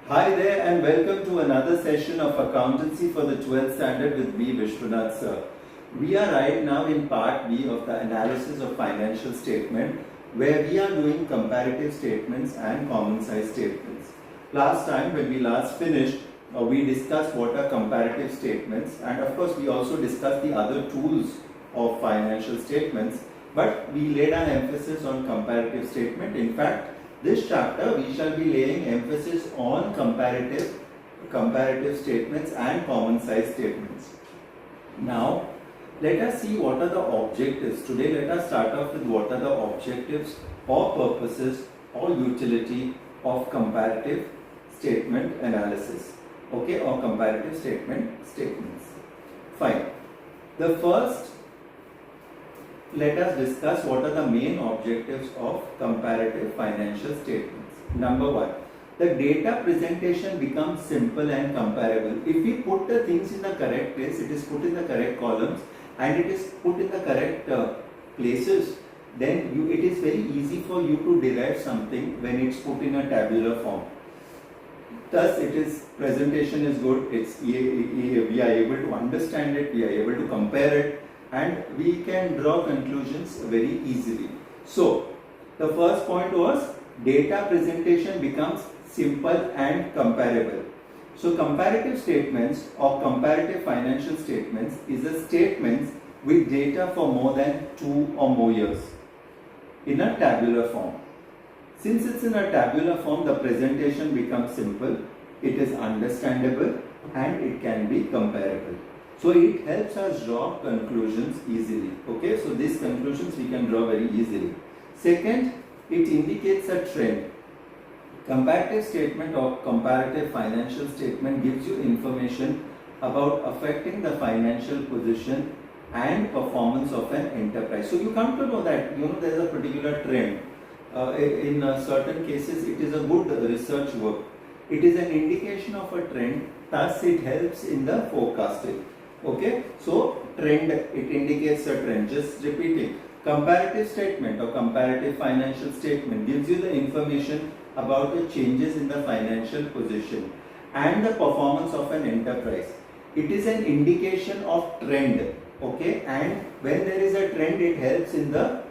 Hi there and welcome to another session of Accountancy for the 12th Standard with me, Vishwanath sir. We are right now in part B of the analysis of financial statement where we are doing comparative statements and common size statements. Last time when we last finished, we discussed what are comparative statements, and of course we also discussed the other tools of financial statements, but we laid an emphasis on comparative statement. In fact, this chapter we shall be laying emphasis on comparative statements and common size statements. Now let us see what are the objectives. Today let us start off with what are the objectives or purposes or utility of comparative statement analysis, okay, or comparative statements. Fine. The first, let us discuss what are the main objectives of comparative financial statements. Number one, the data presentation becomes simple and comparable. If we put the things in the correct place, it is put in the correct columns and it is put in the correct places, then it is very easy for you to derive something when it's put in a tabular form. Thus, presentation is good, we are able to understand it, we are able to compare it, and we can draw conclusions very easily. So, the first point was data presentation becomes simple and comparable. So, comparative statements or comparative financial statements is a statements with data for more than 2 or more years in a tabular form. Since it's in a tabular form, the presentation becomes simple, it is understandable, and it can be comparable. So it helps us draw conclusions easily. Okay, so these conclusions we can draw very easily. Second, it indicates a trend. Comparative statement or comparative financial statement gives you information about affecting the financial position and performance of an enterprise. So you come to know that there is a particular trend. In certain cases, it is a good research work. It is an indication of a trend. Thus, it helps in the forecasting. Okay, so trend, it indicates a trend. Just repeating, comparative statement or comparative financial statement gives you the information about the changes in the financial position and the performance of an enterprise. It is an indication of trend. Okay, and when there is a trend, it helps in the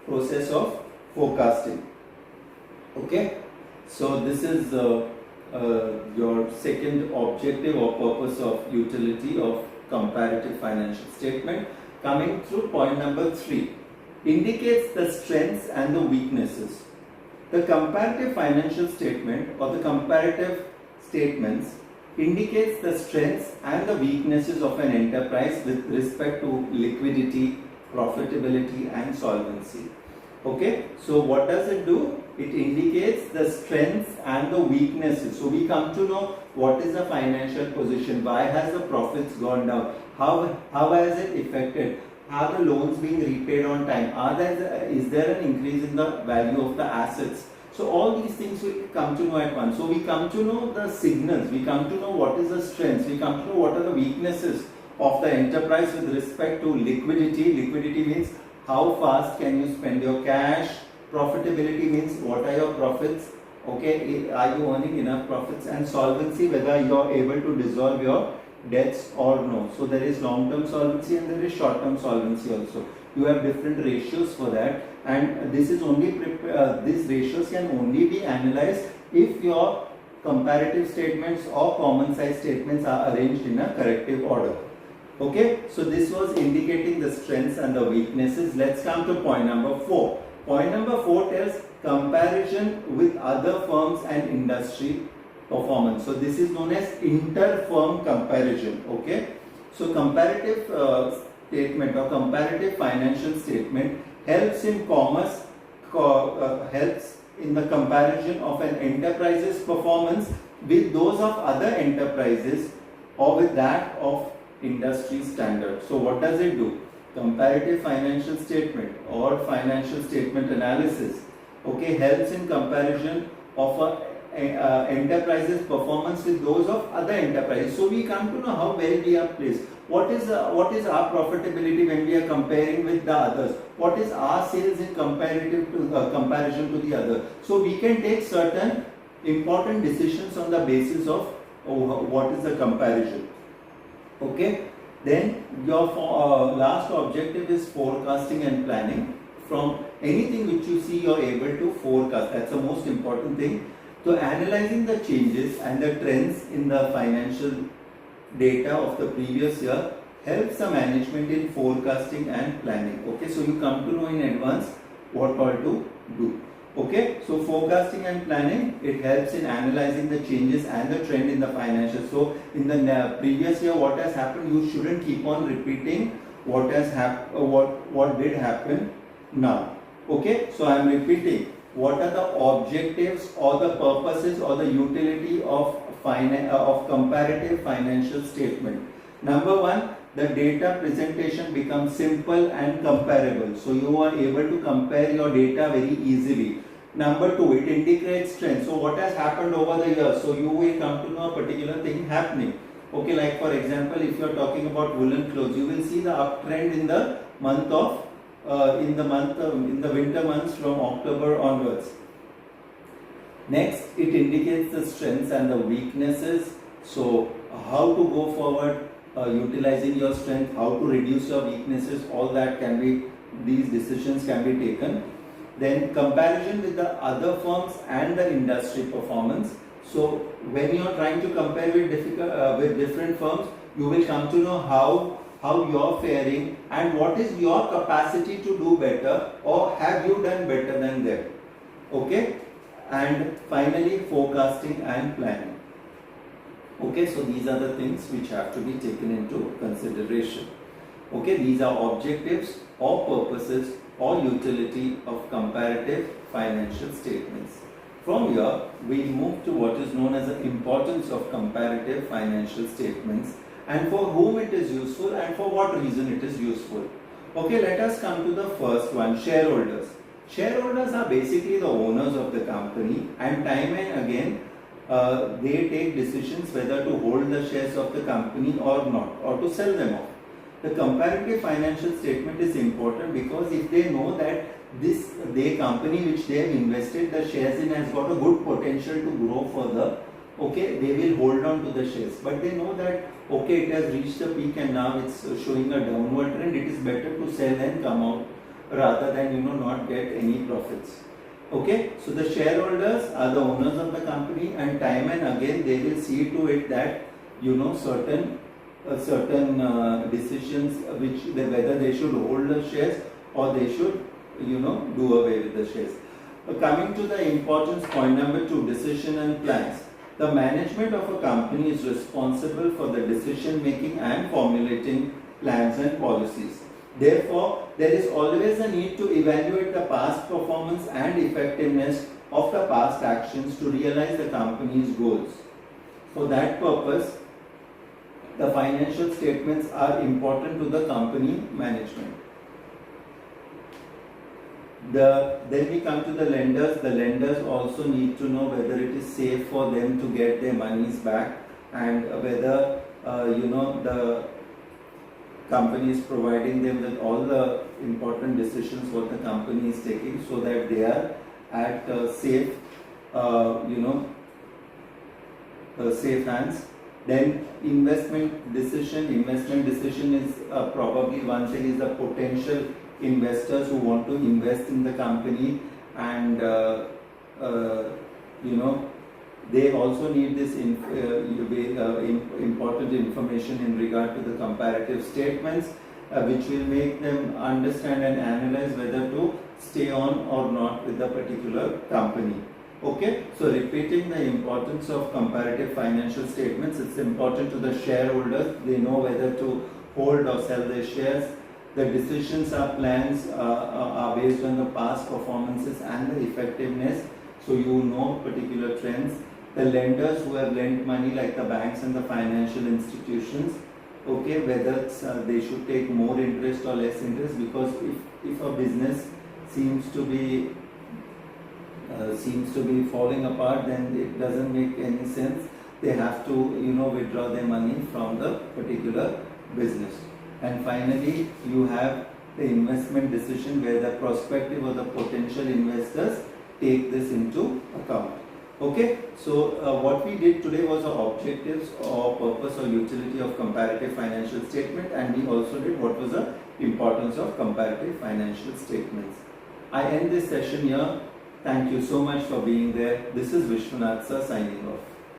process of forecasting. Okay, so this is your second objective or purpose of utility of comparative financial statement. Coming through point number 3, indicates the strengths and the weaknesses. The comparative financial statement or the comparative statements indicates the strengths and the weaknesses of an enterprise with respect to liquidity, profitability, and solvency. Okay, so what does it do? It indicates the strengths and the weaknesses. So we come to know what is the financial position, why has the profits gone down, how has it affected, are the loans being repaid on time, is there an increase in the value of the assets. So all these things we come to know at once. So we come to know the signals, we come to know what is the strengths, we come to know what are the weaknesses of the enterprise with respect to liquidity. Liquidity means how fast can you spend your cash. Profitability means what are your profits, okay, are you earning enough profits. And solvency, whether you are able to dissolve your debts or no. So there is long-term solvency and there is short-term solvency also. You have different ratios for that, and this is only these ratios can only be analyzed if your comparative statements or common size statements are arranged in a corrective order. Okay, so this was indicating the strengths and the weaknesses. Let's come to point number 4. Point number 4 tells comparison with other firms and industry performance. So this is known as inter-firm comparison. Okay, so comparative statement or comparative financial statement helps in helps in the comparison of an enterprise's performance with those of other enterprises or with that of industry standard. So what does it do? Comparative financial statement or financial statement analysis, okay, helps in comparison of a enterprise's performance with those of other enterprises. So we come to know how well we are placed. What is our profitability when we are comparing with the others? What is our sales in comparison to the other? So we can take certain important decisions on the basis of what is the comparison. Okay, then your last objective is forecasting and planning. From anything which you see, you're able to forecast. That's the most important thing. So analyzing the changes and the trends in the financial data of the previous year helps the management in forecasting and planning. Okay, so you come to know in advance what all to do. Okay, so forecasting and planning, it helps in analyzing the changes and the trend in the financials. So in the previous year, what has happened, you shouldn't keep on repeating what has what did happen now. Okay, so I am repeating, what are the objectives or the purposes or the utility of comparative financial statement. Number one, the data presentation becomes simple and comparable. So you are able to compare your data very easily. Number two, it indicates trends. So what has happened over the years? So you will come to know a particular thing happening. Okay, like for example, if you are talking about woolen clothes, you will see the uptrend in the month of in the winter months from October onwards. Next, it indicates the strengths and the weaknesses. So how to go forward, utilizing your strength, how to reduce your weaknesses, all that can be, these decisions can be taken. Then comparison with the other firms and the industry performance. So when you are trying to compare with different firms, you will come to know how you are faring and what is your capacity to do better, or have you done better than them. Okay, and finally forecasting and planning. Okay, so these are the things which have to be taken into consideration. Okay, these are objectives or purposes or utility of comparative financial statements. From here, we move to what is known as the importance of comparative financial statements, and for whom it is useful and for what reason it is useful. Okay, let us come to the first one, shareholders. Shareholders are basically the owners of the company, and time and again they take decisions whether to hold the shares of the company or not, or to sell them off. The comparative financial statement is important because if they know that their company which they have invested the shares in has got a good potential to grow further, okay, they will hold on to the shares. But they know that, okay, it has reached a peak and now it's showing a downward trend, it is better to sell and come out rather than, not get any profits. Okay, so the shareholders are the owners of the company, and time and again they will see to it that, certain decisions which whether they should hold the shares or they should, do away with the shares. Coming to the importance, point number 2, decision and plans. The management of a company is responsible for the decision making and formulating plans and policies. Therefore, there is always a need to evaluate the past performance and effectiveness of the past actions to realize the company's goals. For that purpose, the financial statements are important to the company management. Then we come to the lenders. The lenders also need to know whether it is safe for them to get their monies back, and whether the company is providing them with all the important decisions what the company is taking, so that they are at safe safe hands. Then investment decision is probably one thing, is the potential investors who want to invest in the company, and they also need this important information in regard to the comparative statements, which will make them understand and analyze whether to stay on or not with the particular company. Okay, so repeating the importance of comparative financial statements, it's important to the shareholders. They know whether to hold or sell their shares. The decisions or plans are based on the past performances and the effectiveness, so you know particular trends. The lenders who have lent money, like the banks and the financial institutions, okay, whether they should take more interest or less interest, because if a business seems to be falling apart, then it doesn't make any sense. They have to withdraw their money from the particular business. And finally, you have the investment decision, where the prospective or the potential investors take this into account. Okay, so what we did today was our objectives or purpose or utility of comparative financial statement, and we also did what was the importance of comparative financial statements. I end this session here. Thank you so much for being there. This is Vishwanath sir signing off.